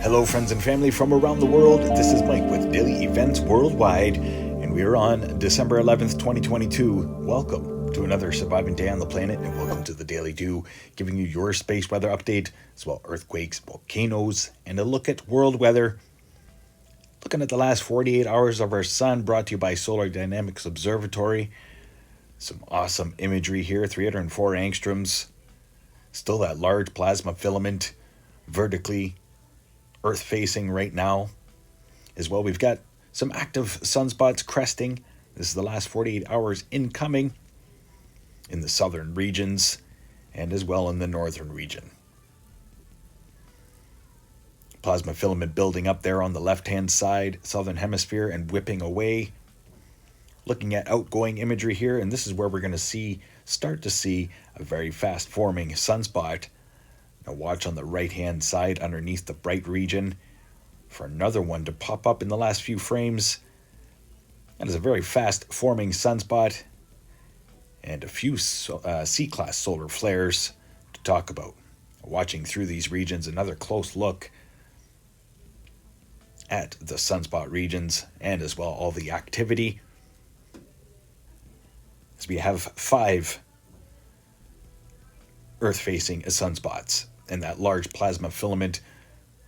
Hello, friends and family from around the world. This is Mike with Daily Events Worldwide, and we are on December 11th, 2022. Welcome to another surviving day on the planet, and welcome to the Daily Do, giving you your space weather update, as well as earthquakes, volcanoes, and a look at world weather. Looking at the last 48 hours of our sun, brought to you by Solar Dynamics Observatory. Some awesome imagery here, 304 angstroms. Still that large plasma filament, vertically Earth-facing right now. As well, we've got some active sunspots cresting. This is the last 48 hours incoming in the southern regions and as well in the northern region. Plasma filament building up there on the left-hand side, southern hemisphere, and whipping away. Looking at outgoing imagery here, and this is where we're going to start to see a very fast-forming sunspot. Now watch on the right-hand side underneath the bright region for another one to pop up in the last few frames. That is a very fast-forming sunspot and a few C-class solar flares to talk about. Watching through these regions, another close look at the sunspot regions and as well all the activity. As we have 5 Earth-facing sunspots, and that large plasma filament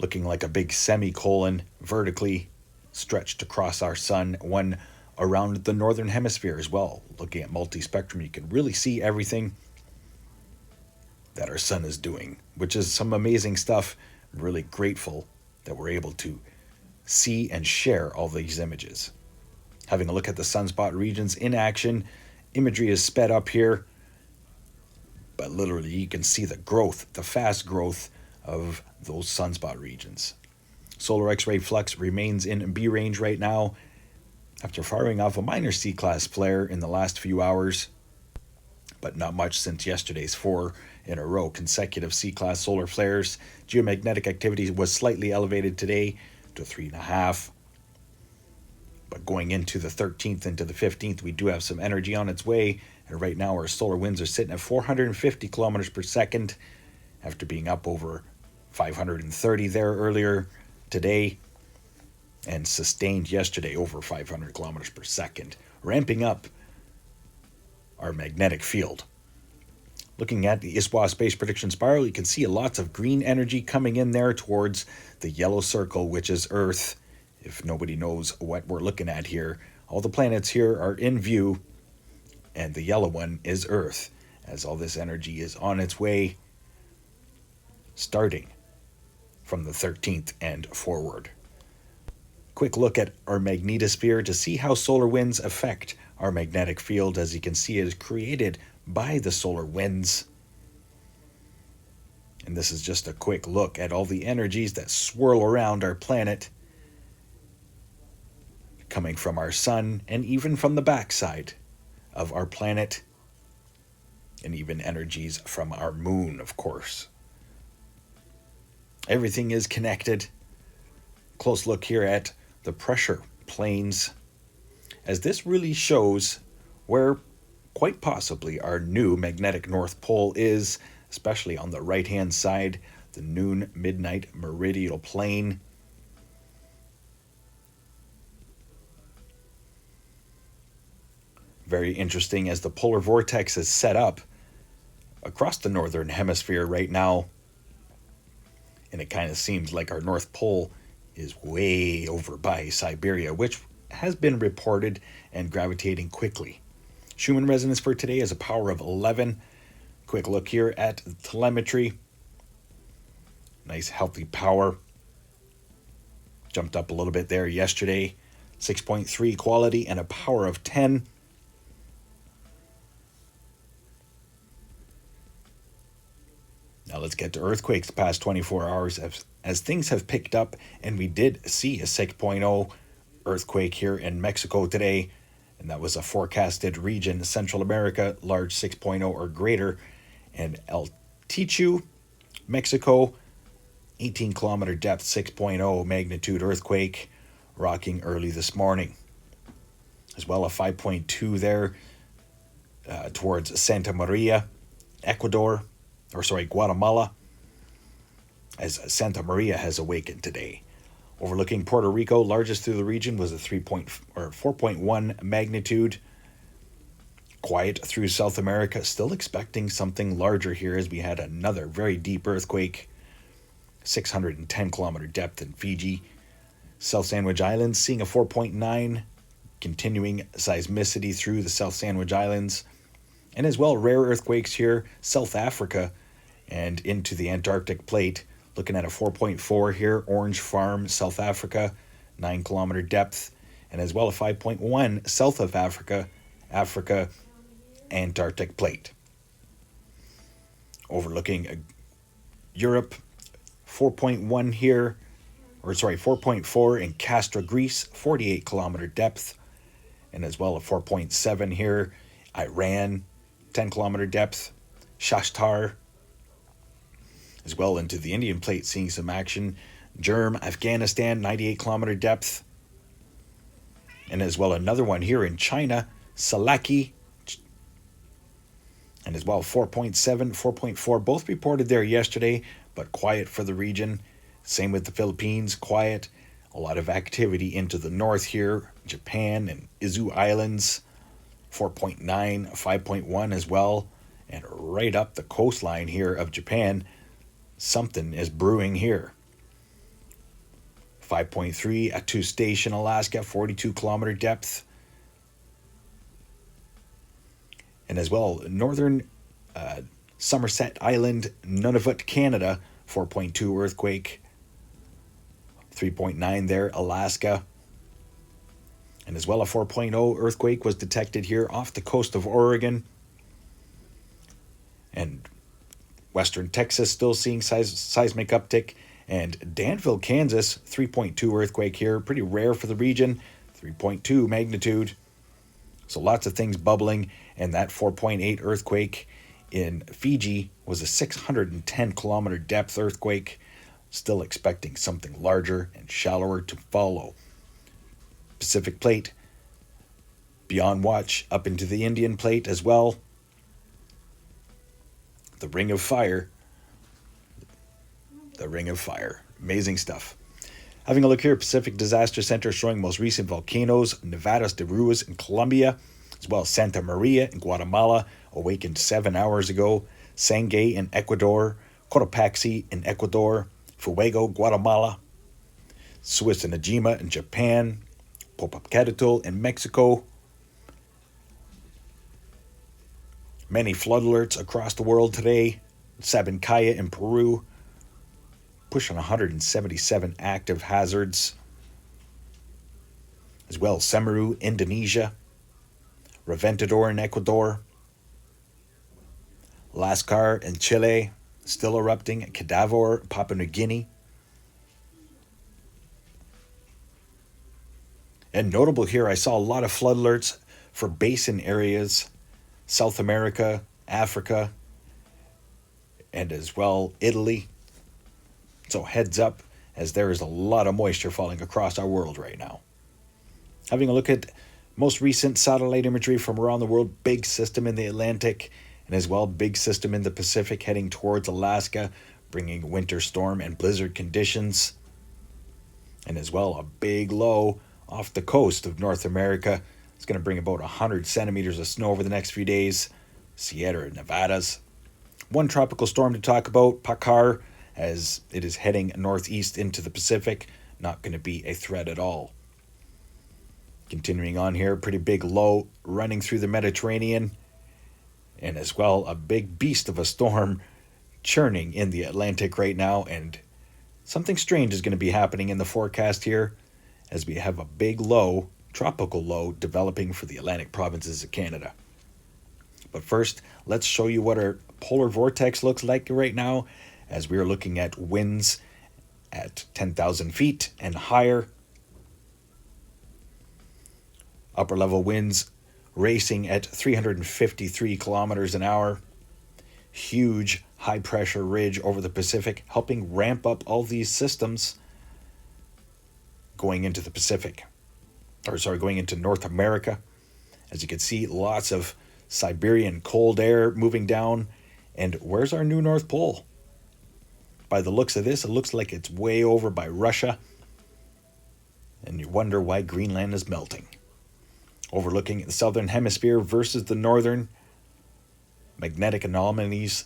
looking like a big semicolon vertically stretched across our sun, one around the northern hemisphere as well. Looking at multi-spectrum, you can really see everything that our sun is doing, which is some amazing stuff. I'm really grateful that we're able to see and share all these images. Having a look at the sunspot regions in action, imagery is sped up here. But literally, you can see the growth, the fast growth of those sunspot regions. Solar X-ray flux remains in B range right now after firing off a minor C-class flare in the last few hours, but not much since yesterday's 4 in a row consecutive C-class solar flares. Geomagnetic activity was slightly elevated today to 3.5. But going into the 13th, into the 15th, we do have some energy on its way. And right now our solar winds are sitting at 450 kilometers per second after being up over 530 there earlier today and sustained yesterday over 500 kilometers per second, ramping up our magnetic field. Looking at the ISWA space prediction spiral, you can see lots of green energy coming in there towards the yellow circle, which is Earth. If nobody knows what we're looking at here, all the planets here are in view, and the yellow one is Earth, as all this energy is on its way, starting from the 13th and forward. Quick look at our magnetosphere to see how solar winds affect our magnetic field. As you can see, it is created by the solar winds. And this is just a quick look at all the energies that swirl around our planet, coming from our sun and even from the backside of our planet, and even energies from our moon, of course. Everything is connected. Close look here at the pressure planes, as this really shows where quite possibly our new magnetic North Pole is, especially on the right-hand side, the noon midnight meridional plane. Very interesting as the polar vortex is set up across the northern hemisphere right now. And it kind of seems like our North Pole is way over by Siberia, which has been reported and gravitating quickly. Schumann resonance for today is a power of 11. Quick look here at telemetry. Nice healthy power. Jumped up a little bit there yesterday. 6.3 quality and a power of 10. Now let's get to earthquakes the past 24 hours as things have picked up, and we did see a 6.0 earthquake here in Mexico today, and that was a forecasted region, Central America, large 6.0 or greater, and El Tichu, Mexico, 18-kilometer depth, 6.0 magnitude earthquake, rocking early this morning. As well, a 5.2 there towards Santa Maria, Guatemala. as Santa Maria has awakened today. Overlooking Puerto Rico, largest through the region, was a 4.1 magnitude. Quiet through South America, still expecting something larger here as we had another very deep earthquake, 610 kilometer depth in Fiji. South Sandwich Islands seeing a 4.9, continuing seismicity through the South Sandwich Islands. And as well, rare earthquakes here, South Africa and into the Antarctic plate. Looking at a 4.4 here, Orange Farm, South Africa, 9 kilometer depth. And as well a 5.1 south of Africa, Antarctic plate. Overlooking Europe, 4.1 here, 4.4 in Castra, Greece, 48 kilometer depth. And as well a 4.7 here, Iran, 10 kilometer depth, Shashtar. As well into the Indian plate, seeing some action. Afghanistan, 98 kilometer depth. And as well another one here in China, Salaki. And as well 4.7, 4.4, both reported there yesterday, but quiet for the region. Same with the Philippines, quiet. A lot of activity into the north here, Japan and Izu Islands, 4.9, 5.1 as well. And right up the coastline here of Japan, something is brewing here. 5.3 at Attu Station, Alaska, 42 kilometer depth. And as well, northern Somerset Island, Nunavut, Canada, 4.2 earthquake. 3.9 there, Alaska. And as well, a 4.0 earthquake was detected here off the coast of Oregon. And western Texas still seeing seismic uptick. And Danville, Kansas, 3.2 earthquake here. Pretty rare for the region, 3.2 magnitude. So lots of things bubbling. And that 4.8 earthquake in Fiji was a 610 kilometer depth earthquake. Still expecting something larger and shallower to follow. Pacific plate, beyond watch, up into the Indian plate as well. The Ring of Fire. The Ring of Fire. Amazing stuff. Having a look here, Pacific Disaster Center showing most recent volcanoes, Nevadas de Ruiz in Colombia, as well as Santa Maria in Guatemala, awakened 7 hours ago, Sangay in Ecuador, Cotopaxi in Ecuador, Fuego, Guatemala, Suis and Najima in Japan, Popocatépetl in Mexico. Many flood alerts across the world today. Sabancaya in Peru, pushing 177 active hazards. As well, Semeru, Indonesia, Reventador in Ecuador, Lascar in Chile, still erupting, Cadavor, Papua New Guinea. And notable here, I saw a lot of flood alerts for basin areas, South America, Africa, and as well Italy. So heads up, as there is a lot of moisture falling across our world right now. Having a look at most recent satellite imagery from around the world, big system in the Atlantic, and as well big system in the Pacific heading towards Alaska, bringing winter storm and blizzard conditions. And as well a big low off the coast of North America. It's going to bring about 100 centimeters of snow over the next few days. Sierra Nevadas. One tropical storm to talk about, Pakar, as it is heading northeast into the Pacific. Not going to be a threat at all. Continuing on here, pretty big low running through the Mediterranean. And as well, a big beast of a storm churning in the Atlantic right now. And something strange is going to be happening in the forecast here, as we have a big low, tropical low, developing for the Atlantic provinces of Canada. But first, let's show you what our polar vortex looks like right now, as we are looking at winds at 10,000 feet and higher. Upper level winds racing at 353 kilometers an hour. Huge high pressure ridge over the Pacific, helping ramp up all these systems going into the Pacific. Going into North America. As you can see, lots of Siberian cold air moving down. And where's our new North Pole? By the looks of this, it looks like it's way over by Russia. And you wonder why Greenland is melting. Overlooking the southern hemisphere versus the northern. Magnetic anomalies,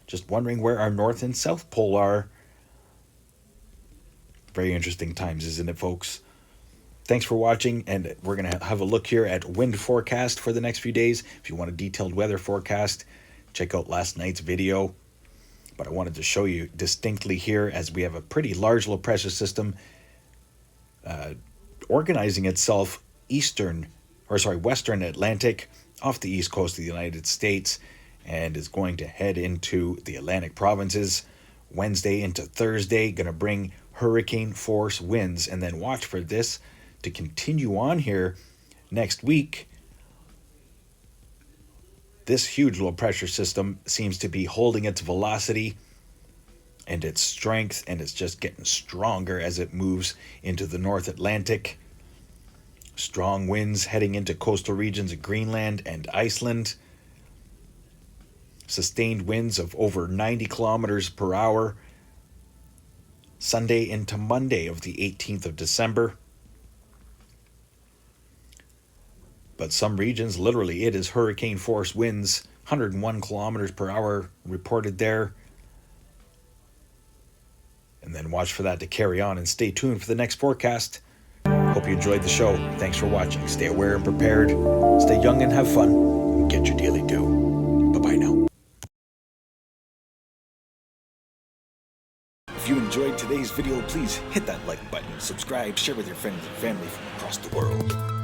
just wondering where our north and south pole are. Very interesting times, isn't it, folks? Thanks for watching, and we're going to have a look here at wind forecast for the next few days. If you want a detailed weather forecast, check out last night's video. But I wanted to show you distinctly here as we have a pretty large low pressure system organizing itself western Atlantic off the east coast of the United States, and is going to head into the Atlantic provinces Wednesday into Thursday, going to bring hurricane force winds, and then watch for this to continue on here next week. This huge low pressure system seems to be holding its velocity and its strength, and it's just getting stronger as it moves into the North Atlantic. Strong winds heading into coastal regions of Greenland and Iceland. Sustained winds of over 90 kilometers per hour. Sunday into Monday of the 18th of December. But some regions, literally, it is hurricane force winds, 101 kilometers per hour reported there. And then watch for that to carry on, and stay tuned for the next forecast. Hope you enjoyed the show. Thanks for watching. Stay aware and prepared. Stay young and have fun. Get your daily due. Bye-bye now. If you enjoyed today's video, please hit that like button, subscribe, share with your friends and family from across the world.